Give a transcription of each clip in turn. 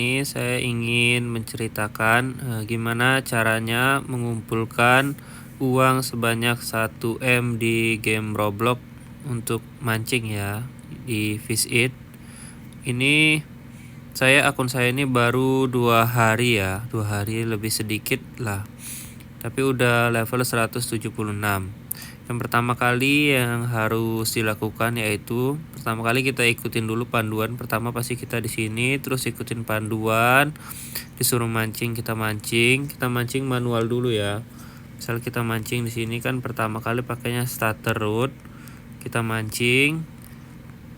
Ini saya ingin menceritakan gimana caranya mengumpulkan uang sebanyak 1 M di game Roblox untuk mancing ya di Fish It. Ini akun saya ini baru 2 hari ya, 2 hari lebih sedikit lah. Tapi udah level 176. Yang pertama kali yang harus dilakukan yaitu pertama kali kita ikutin dulu panduan. Pertama pasti kita di sini, terus ikutin panduan, disuruh mancing, kita mancing manual dulu ya. Misal kita mancing di sini kan pertama kali pakainya starter root. Kita mancing,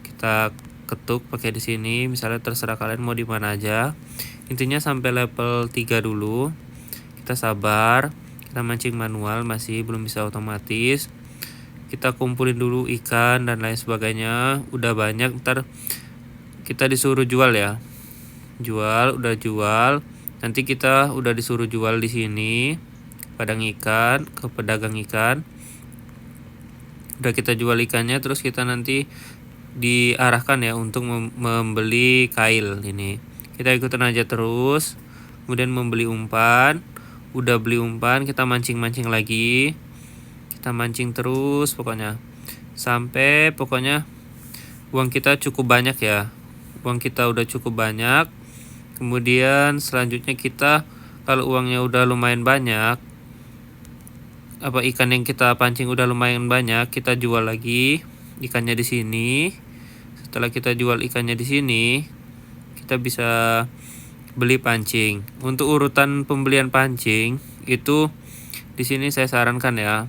kita ketuk pakai di sini, misalnya terserah kalian mau di mana aja. Intinya sampai level 3 dulu. Kita sabar, kita mancing manual, masih belum bisa otomatis. Kita kumpulin dulu ikan dan lain sebagainya. Udah banyak, ntar kita disuruh jual ya. Udah jual. Nanti kita udah disuruh jual di sini padang ikan ke pedagang ikan. Udah kita jual ikannya, terus kita nanti diarahkan ya untuk membeli kail ini. Kita ikutin aja terus. Kemudian membeli umpan. Udah beli umpan, kita mancing-mancing lagi. Kita mancing terus pokoknya sampai pokoknya uang kita cukup banyak ya. Uang kita udah cukup banyak. Kemudian selanjutnya kita kalau uangnya udah lumayan banyak, ikan yang kita pancing udah lumayan banyak, kita jual lagi ikannya di sini. Setelah kita jual ikannya di sini, kita bisa beli pancing. Untuk urutan pembelian pancing itu di sini saya sarankan ya.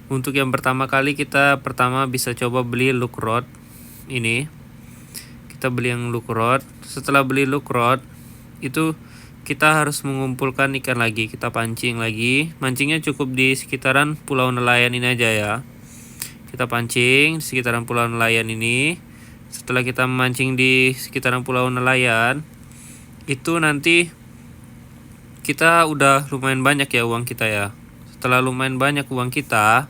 Untuk yang pertama kali kita bisa coba beli look rod ini. Kita beli yang look rod. Setelah beli look rod itu kita harus mengumpulkan ikan lagi. Kita pancing lagi. Mancingnya cukup di sekitaran Pulau Nelayan ini aja ya. Kita pancing di sekitaran Pulau Nelayan ini. Setelah kita mancing di sekitaran Pulau Nelayan, itu nanti kita udah lumayan banyak ya uang kita ya. Setelah lumayan banyak uang kita,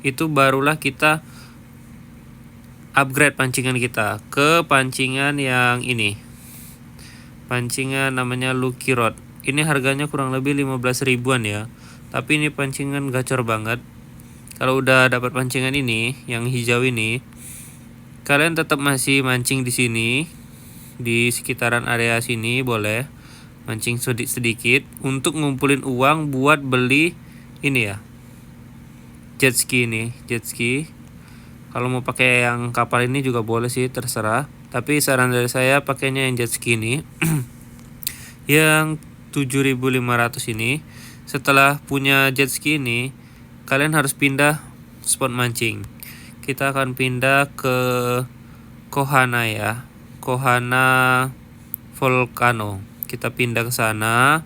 itu barulah kita upgrade pancingan kita ke pancingan yang ini. Pancingan namanya Lucky Rod. Ini harganya kurang lebih 15 ribuan ya. Tapi ini pancingan gacor banget. Kalau udah dapat pancingan ini, yang hijau ini, kalian tetap masih mancing di sini, di sekitaran area sini boleh mancing sedikit untuk ngumpulin uang buat beli ini ya. Jet ski ini, jet ski. Kalau mau pakai yang kapal ini juga boleh sih, terserah. Tapi saran dari saya pakainya yang jet ski ini. Yang 7.500 ini. Setelah punya jet ski ini, kalian harus pindah spot mancing. Kita akan pindah ke Kohana ya. Kohana Volcano. Kita pindah ke sana.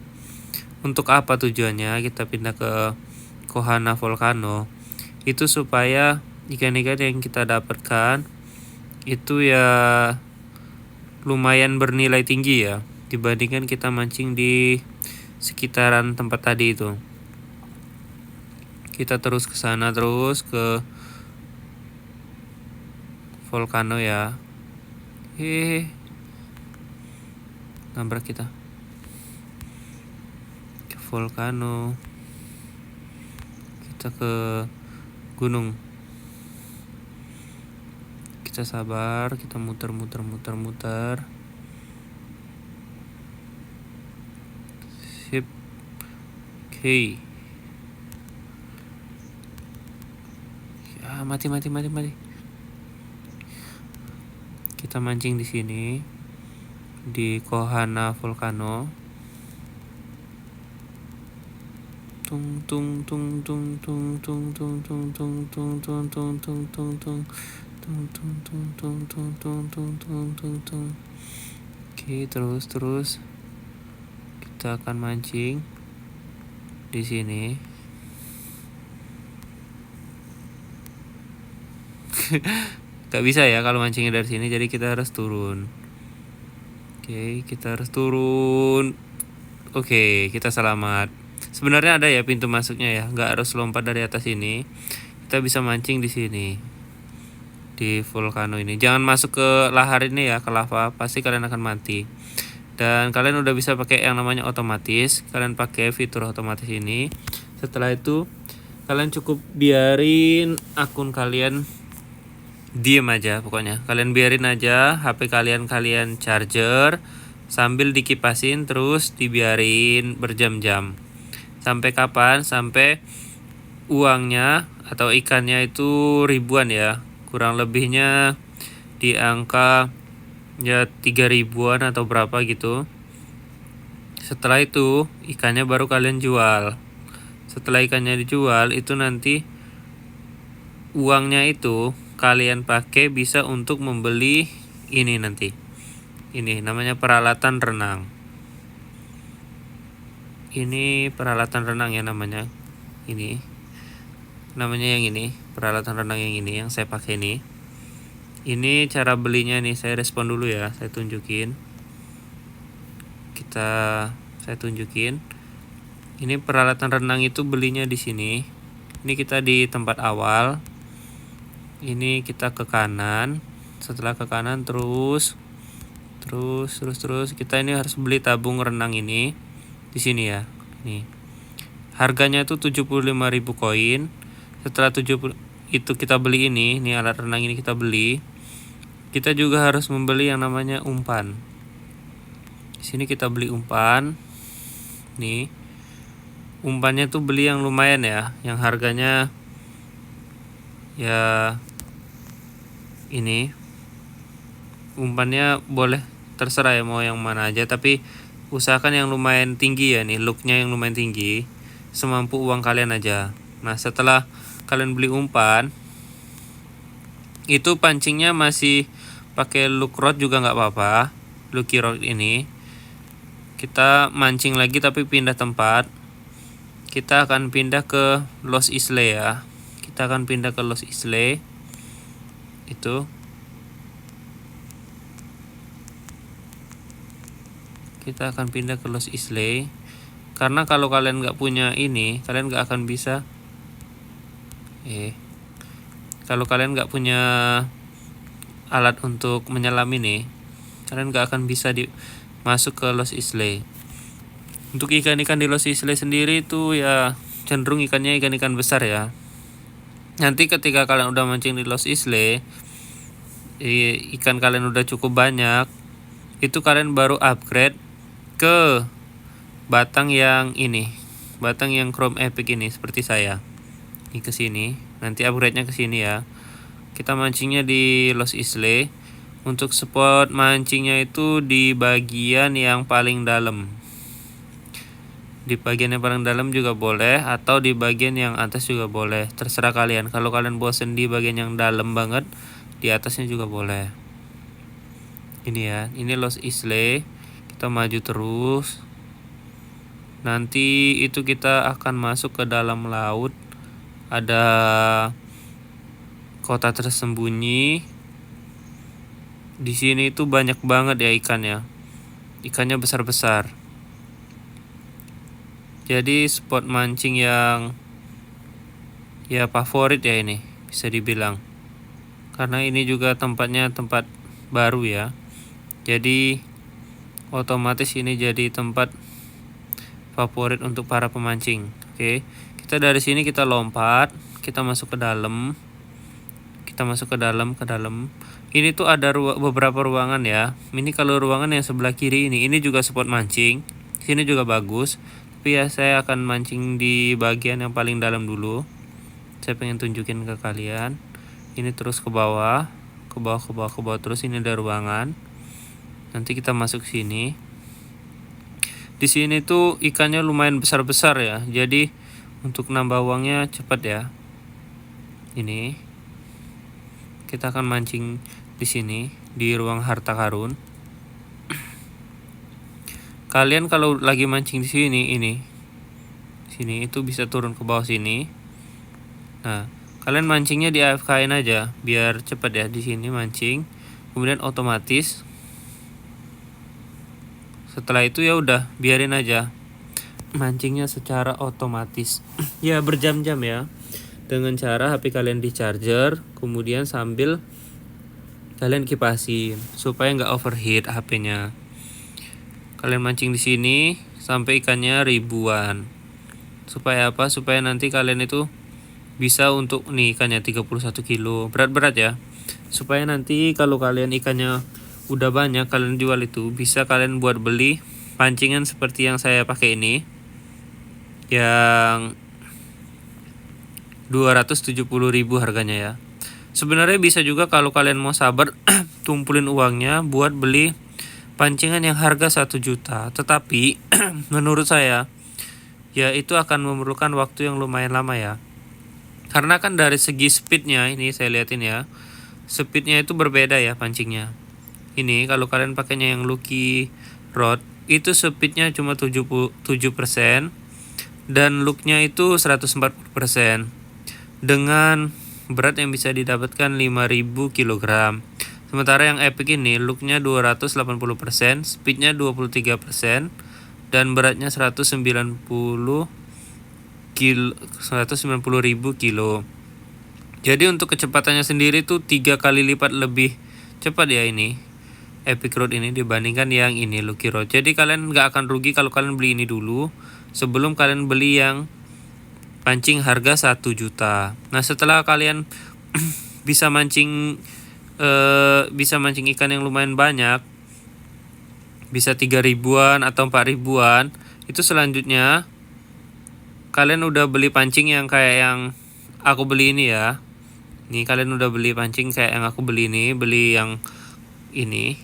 Untuk apa tujuannya? Kita pindah ke Kohana Volcano. Itu supaya ikan-ikan yang kita dapatkan itu ya lumayan bernilai tinggi ya dibandingkan kita mancing di sekitaran tempat tadi itu. Kita terus ke sana, terus ke Volcano ya. Nabrak kita. Ke Volcano. Kita ke gunung. Kita sabar, kita muter. Sip. Oke. Ya, mati. Kita mancing di sini di Kohana Volcano. Oke, terus kita akan mancing di sini. Gak bisa ya kalau mancingnya dari sini, jadi kita harus turun. Oke, kita harus turun. Oke, kita selamat. Sebenarnya ada ya pintu masuknya ya, nggak harus lompat dari atas ini. Kita bisa mancing di sini, di Volcano ini. Jangan masuk ke lahar ini ya, ke lava, pasti kalian akan mati. Dan kalian udah bisa pakai yang namanya otomatis. Kalian pakai fitur otomatis ini. Setelah itu kalian cukup biarin akun kalian diem aja pokoknya. Kalian biarin aja HP kalian charger sambil dikipasin, terus dibiarin berjam-jam. Sampai kapan? Sampai uangnya atau ikannya itu ribuan ya. Kurang lebihnya di angka ya 3 ribuan atau berapa gitu. Setelah itu ikannya baru kalian jual. Setelah ikannya dijual itu nanti uangnya itu kalian pakai bisa untuk membeli ini nanti. Ini namanya peralatan renang. Ini peralatan renang ya namanya. Ini namanya yang ini, peralatan renang yang ini yang saya pakai ini. Ini cara belinya nih, saya respon dulu ya, saya tunjukin. Saya tunjukin. Ini peralatan renang itu belinya di sini. Ini kita di tempat awal. Ini kita ke kanan. Setelah ke kanan terus kita ini harus beli tabung renang ini di sini ya. Nih. Harganya itu 75.000 koin. Setelah 70 itu kita beli ini alat renang ini kita beli. Kita juga harus membeli yang namanya umpan. Di sini kita beli umpan. Nih. Umpannya tuh beli yang lumayan ya, yang harganya ya ini. Umpannya boleh terserah ya mau yang mana aja, tapi usahakan yang lumayan tinggi ya nih, looknya yang lumayan tinggi, semampu uang kalian aja. Nah setelah kalian beli umpan, itu pancingnya masih pakai look rod juga nggak apa-apa, lucky rod ini. Kita mancing lagi tapi pindah tempat. Kita akan pindah ke Los Isle ya. Kita akan pindah ke Los Isle. Itu. Kita akan pindah ke Los Isle. Karena kalau kalian nggak punya ini, kalian nggak akan bisa. Kalau kalian nggak punya alat untuk menyelam ini, kalian nggak akan bisa masuk ke Los Isle. Untuk ikan-ikan di Los Isle sendiri itu ya cenderung ikannya ikan-ikan besar ya. Nanti ketika kalian udah mancing di Los Isle, ikan kalian udah cukup banyak, itu kalian baru upgrade ke batang yang ini, batang yang Chrome Epic ini seperti saya. Ini ke sini, nanti upgrade-nya ke sini ya. Kita mancingnya di Los Isle. Untuk spot mancingnya itu di bagian yang paling dalam. Di bagian yang paling dalam juga boleh, atau di bagian yang atas juga boleh, terserah kalian. Kalau kalian bosen di bagian yang dalam banget, di atasnya juga boleh. Ini ya, ini Los Isle. Kita maju terus. Nanti itu kita akan masuk ke dalam laut. Ada kota tersembunyi. Di sini itu banyak banget ya ikannya. Ikannya besar-besar. Jadi spot mancing yang ya favorit ya ini, bisa dibilang. Karena ini juga tempatnya tempat baru ya. Jadi otomatis ini jadi tempat favorit untuk para pemancing. Oke. Kita dari sini kita lompat, kita masuk ke dalam. Kita masuk ke dalam. Ini tuh ada beberapa ruangan ya. Ini kalau ruangan yang sebelah kiri ini juga spot mancing. Sini juga bagus. Tapi ya saya akan mancing di bagian yang paling dalam dulu. Saya pengen tunjukin ke kalian. Ini terus ke bawah, terus ini ada ruangan. Nanti kita masuk sini. Di sini tuh ikannya lumayan besar-besar ya. Jadi untuk nambah uangnya cepat ya. Ini kita akan mancing di sini di ruang harta karun. Kalian kalau lagi mancing di sini sini itu bisa turun ke bawah sini. Nah, kalian mancingnya di AFK-in aja biar cepat ya. Di sini mancing, kemudian otomatis. Setelah itu ya udah biarin aja mancingnya secara otomatis. Ya berjam-jam ya. Dengan cara HP kalian di charger, kemudian sambil kalian kipasin supaya nggak overheat HP-nya. Kalian mancing di sini sampai ikannya ribuan. Supaya apa? Supaya nanti kalian itu bisa untuk nih ikannya 31 kilo. Berat-berat ya. Supaya nanti kalau kalian ikannya udah banyak kalian jual itu bisa kalian buat beli pancingan seperti yang saya pakai ini. Yang 270.000 harganya ya. Sebenarnya bisa juga kalau kalian mau sabar tumpulin uangnya buat beli pancingan yang harga 1 juta. Tetapi menurut saya ya itu akan memerlukan waktu yang lumayan lama ya. Karena kan dari segi speednya ini saya liatin ya. Speednya itu berbeda ya pancingnya. Ini kalau kalian pakainya yang Lucky Rod itu speednya cuma 77% dan looknya itu 140% dengan berat yang bisa didapatkan 5000 kg. Sementara yang Epic ini looknya 280%, speednya 23% dan beratnya 190.000 kilo. Jadi untuk kecepatannya sendiri tuh 3 kali lipat lebih cepat ya ini Epic Rod ini dibandingkan yang ini Lucky Rod. Jadi kalian nggak akan rugi kalau kalian beli ini dulu sebelum kalian beli yang pancing harga 1 juta. Nah setelah kalian bisa mancing ikan yang lumayan banyak, bisa 3 ribuan atau 4 ribuan, itu selanjutnya kalian udah beli pancing yang kayak yang aku beli ini ya. Nih kalian udah beli pancing kayak yang aku beli ini, beli yang ini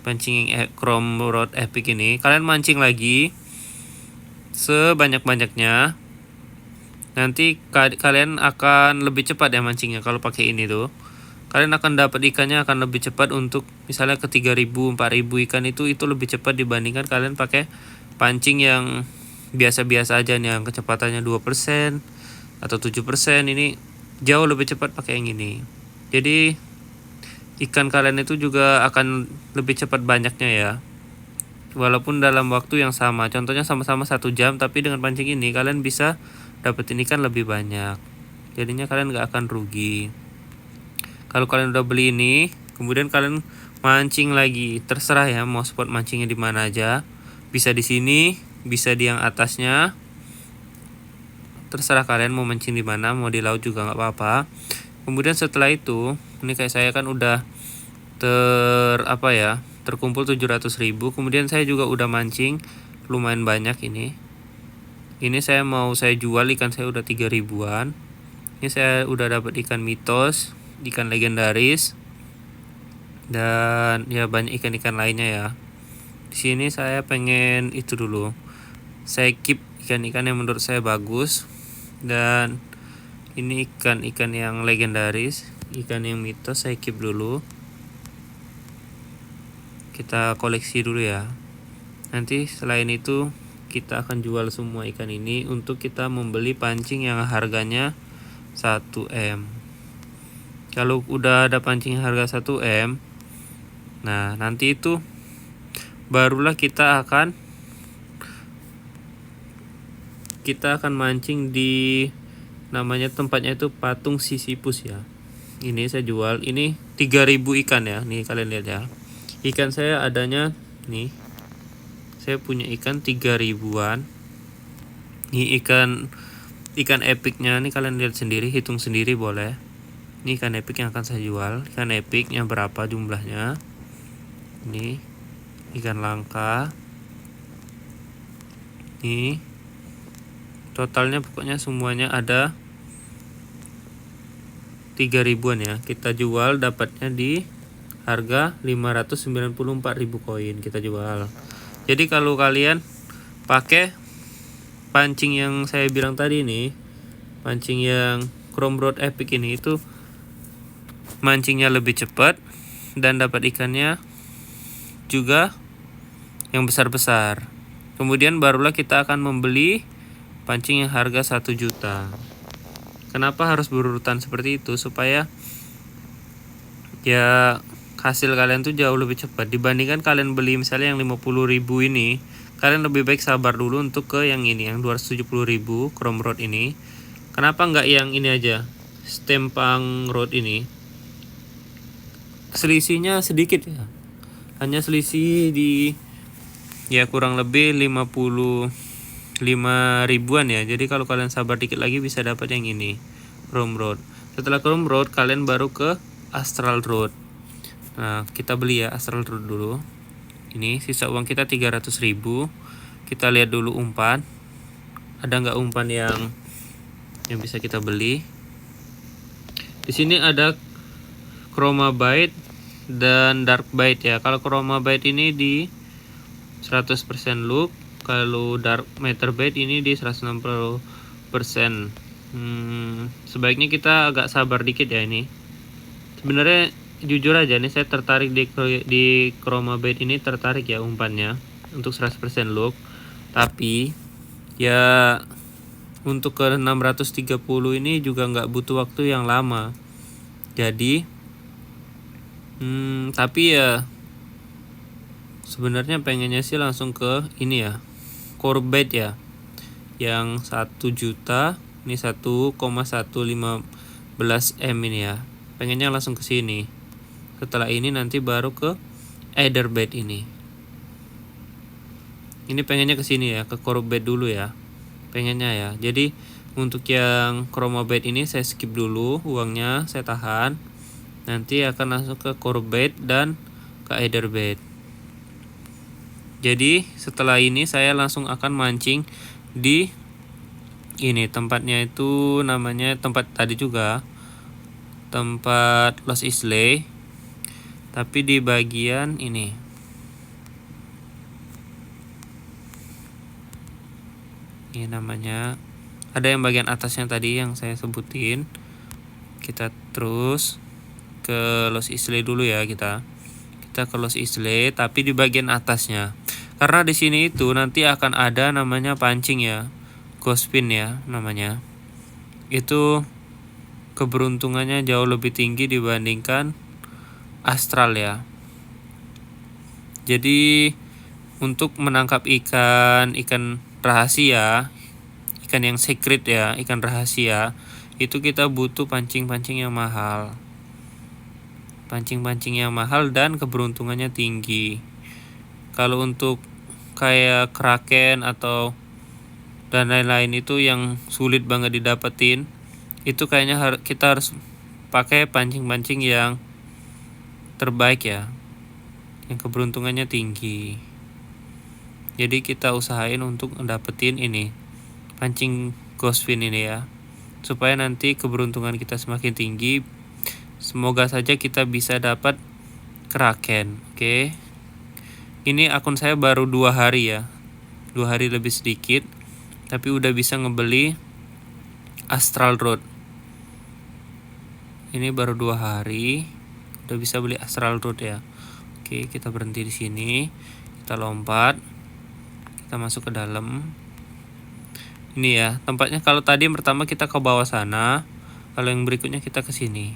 pancing yang Chrome Rod Epic ini. Kalian mancing lagi sebanyak-banyaknya. Nanti kalian akan lebih cepat ya mancingnya kalau pakai ini tuh. Kalian akan dapat ikannya akan lebih cepat untuk misalnya ke 3000, 4000 ikan itu lebih cepat dibandingkan kalian pakai pancing yang biasa-biasa aja nih yang kecepatannya 2% atau 7%. Ini jauh lebih cepat pakai yang ini. Jadi ikan kalian itu juga akan lebih cepat banyaknya ya. Walaupun dalam waktu yang sama. Contohnya sama-sama 1 jam tapi dengan pancing ini kalian bisa dapetin ikan lebih banyak. Jadinya kalian gak akan rugi. Kalau kalian udah beli ini, kemudian kalian mancing lagi, terserah ya mau spot mancingnya di mana aja. Bisa di sini, bisa di yang atasnya. Terserah kalian mau mancing di mana, mau di laut juga nggak apa-apa. Kemudian setelah itu, ini kayak saya kan udah terkumpul 700.000. Kemudian saya juga udah mancing lumayan banyak ini. Ini saya jual ikan saya udah 3 ribuan. Ini saya udah dapat ikan mitos, ikan legendaris, dan ya banyak ikan-ikan lainnya ya. Di sini saya pengen itu dulu. Saya keep ikan-ikan yang menurut saya bagus. Dan ini ikan-ikan yang legendaris, ikan yang mitos saya keep dulu. Kita koleksi dulu ya. Nanti selain itu kita akan jual semua ikan ini untuk kita membeli pancing yang harganya 1M. Kalau udah ada pancing harga 1M, nah nanti itu barulah kita akan mancing di namanya tempatnya itu Patung Sisyphus ya. Ini saya jual, ini 3000 ikan ya. Nih kalian lihat ya. Ikan saya adanya nih. Saya punya ikan 3 ribuan. Ini ikan epicnya nih kalian lihat sendiri, hitung sendiri boleh. Ini ikan epic yang akan saya jual. Ikan epicnya berapa jumlahnya? Ini ikan langka. Ini totalnya pokoknya semuanya ada 3 ribuan ya. Kita jual dapatnya di harga 594.000 koin kita jual. Jadi kalau kalian pakai pancing yang saya bilang tadi nih, pancing yang Chrome Rod Epic ini itu mancingnya lebih cepat dan dapat ikannya juga yang besar-besar. Kemudian barulah kita akan membeli pancing yang harga 1 juta. Kenapa harus berurutan seperti itu? Supaya ya hasil kalian tuh jauh lebih cepat dibandingkan kalian beli misalnya yang 50.000 ini. Kalian lebih baik sabar dulu untuk ke yang ini, yang 270.000 Chrome Rod ini. Kenapa nggak yang ini aja, Stempang Rod ini? Selisihnya sedikit ya, hanya selisih di ya kurang lebih 55 ribuan ya. Jadi kalau kalian sabar dikit lagi bisa dapat yang ini, Chrome Road. Setelah Chrome Road kalian baru ke Astral Road. Nah, kita beli ya Astral Road dulu. Ini sisa uang kita 300.000. Kita lihat dulu umpan. Ada nggak umpan yang bisa kita beli? Di sini ada Chroma Byte dan Dark Byte ya. Kalau Chroma Byte ini di 100% loop, kalau Dark Matter Byte ini di 160%. Sebaiknya kita agak sabar dikit ya ini. Sebenarnya jujur aja nih saya tertarik di Chroma Byte ini, tertarik ya umpannya untuk 100% loop. Tapi ya untuk ke 630 ini juga nggak butuh waktu yang lama. Jadi tapi ya sebenarnya pengennya sih langsung ke ini ya, Core Byte ya, yang 1 juta, ini 1,115 M ini ya. Pengennya langsung ke sini. Setelah ini nanti baru ke Ether Byte ini. Ini pengennya ke sini ya, ke Core Byte dulu ya. Pengennya ya. Jadi untuk yang Chroma Byte ini saya skip dulu uangnya, saya tahan. Nanti akan langsung ke Core Byte dan ke Ether Byte. Jadi setelah ini saya langsung akan mancing di ini, tempatnya itu namanya tempat tadi juga, tempat Lost Islay, tapi di bagian ini. Ini namanya, ada yang bagian atasnya tadi yang saya sebutin. Kita terus ke Lost Islay dulu ya, kita ke Lost Islay tapi di bagian atasnya. Karena di sini itu nanti akan ada namanya pancing ya, ghost spin ya namanya. Itu keberuntungannya jauh lebih tinggi dibandingkan Astral ya. Jadi untuk menangkap ikan rahasia, ikan yang secret ya, ikan rahasia, itu kita butuh pancing-pancing yang mahal. Pancing-pancing yang mahal dan keberuntungannya tinggi. Kalau untuk kayak kraken atau dan lain-lain itu yang sulit banget didapetin, itu kayaknya kita harus pakai pancing-pancing yang terbaik ya, yang keberuntungannya tinggi. Jadi kita usahain untuk dapetin ini, pancing ghost fin ini ya, supaya nanti keberuntungan kita semakin tinggi. Semoga saja kita bisa dapat kraken. Oke. Ini akun saya baru 2 hari ya, 2 hari lebih sedikit, tapi udah bisa ngebeli Astral Road. Ini baru 2 hari udah bisa beli Astral Road ya. Oke, kita berhenti di sini, kita lompat, kita masuk ke dalam. Ini ya tempatnya. Kalau tadi pertama kita ke bawah sana, kalau yang berikutnya kita ke sini.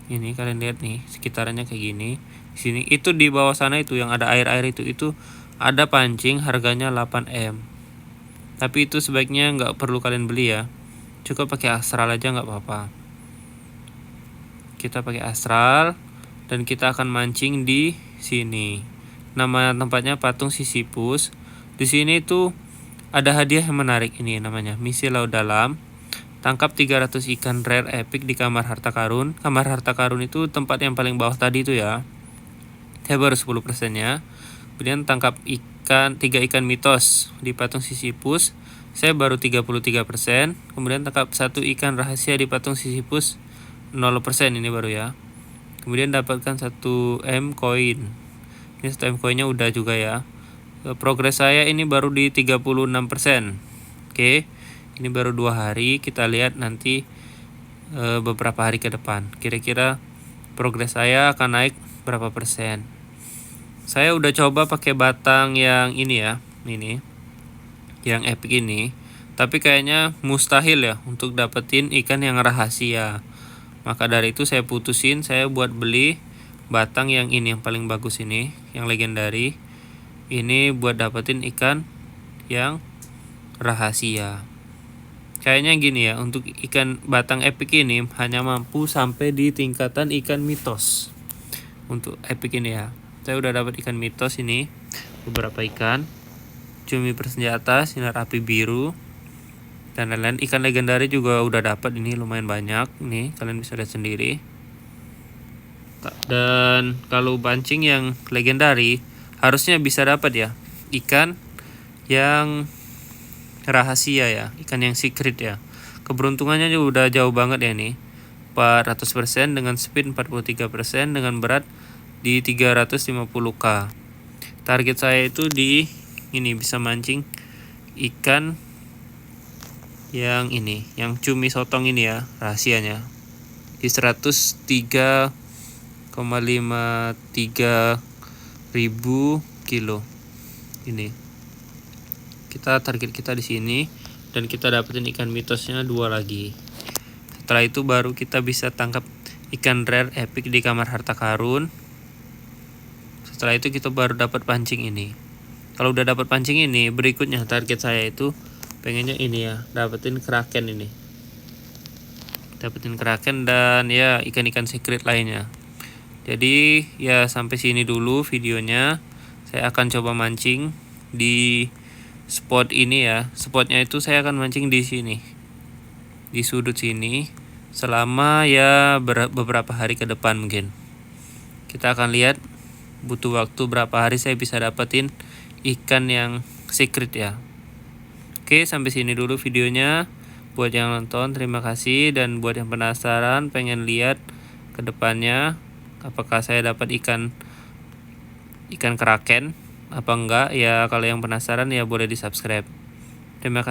Ini kalian lihat nih sekitarannya kayak gini. Di sini itu di bawah sana itu yang ada air-air itu ada pancing harganya 8M. Tapi itu sebaiknya nggak perlu kalian beli ya. Cukup pakai Astral aja nggak apa-apa. Kita pakai Astral dan kita akan mancing di sini. Nama tempatnya patung Sisyphus. Di sini tuh ada hadiah yang menarik ini, namanya misi laut dalam. Tangkap 300 ikan rare epic di kamar harta karun. Kamar harta karun itu tempat yang paling bawah tadi itu ya. Saya baru 10% nya. Kemudian tangkap 3 ikan mitos di patung Sisyphus. Saya baru 33%. Kemudian tangkap 1 ikan rahasia di patung Sisyphus, 0% ini baru ya. Kemudian dapatkan 1M koin. Ini 1M koinnya udah juga ya. Progres saya ini baru di 36%. Oke. Ini baru 2 hari, kita lihat nanti beberapa hari ke depan. Kira-kira progres saya akan naik berapa persen. Saya udah coba pakai batang yang ini ya, ini yang epic ini, tapi kayaknya mustahil ya untuk dapetin ikan yang rahasia. Maka dari itu saya putusin, saya buat beli batang yang ini, yang paling bagus ini, yang legendary. Ini buat dapetin ikan yang rahasia. Kayaknya gini ya, untuk ikan batang epic ini hanya mampu sampai di tingkatan ikan mitos. Untuk epic ini ya, saya udah dapat ikan mitos ini. beberapa ikan, cumi bersenjata, sinar api biru, dan lain-lain. Ikan legendaris juga udah dapat, ini lumayan banyak, nih kalian bisa lihat sendiri. Dan kalau pancing yang legendaris harusnya bisa dapat ya ikan yang rahasia ya, ikan yang secret ya. Keberuntungannya juga udah jauh banget ya nih, 400% dengan speed 43% dengan berat di 350k. Target saya itu di ini bisa mancing ikan yang ini, yang cumi sotong ini ya, rahasianya di 103,53 ribu kilo. Ini kita target kita di sini, dan kita dapetin ikan mitosnya 2 lagi. Setelah itu baru kita bisa tangkap ikan rare epic di kamar harta karun. Setelah itu kita baru dapat pancing ini. Kalau udah dapat pancing ini, berikutnya target saya itu pengennya ini ya, dapetin kraken ini. Dapetin kraken dan ya ikan-ikan secret lainnya. Jadi ya sampai sini dulu videonya. Saya akan coba mancing di spot ini ya. Spotnya itu saya akan mancing di sini, di sudut sini, selama ya beberapa hari ke depan mungkin. Kita akan lihat butuh waktu berapa hari saya bisa dapetin ikan yang secret ya. Oke, sampai sini dulu videonya. Buat yang nonton terima kasih, dan buat yang penasaran pengen lihat ke depannya apakah saya dapat ikan kraken apa enggak ya, kalau yang penasaran ya boleh di subscribe. Terima kasih.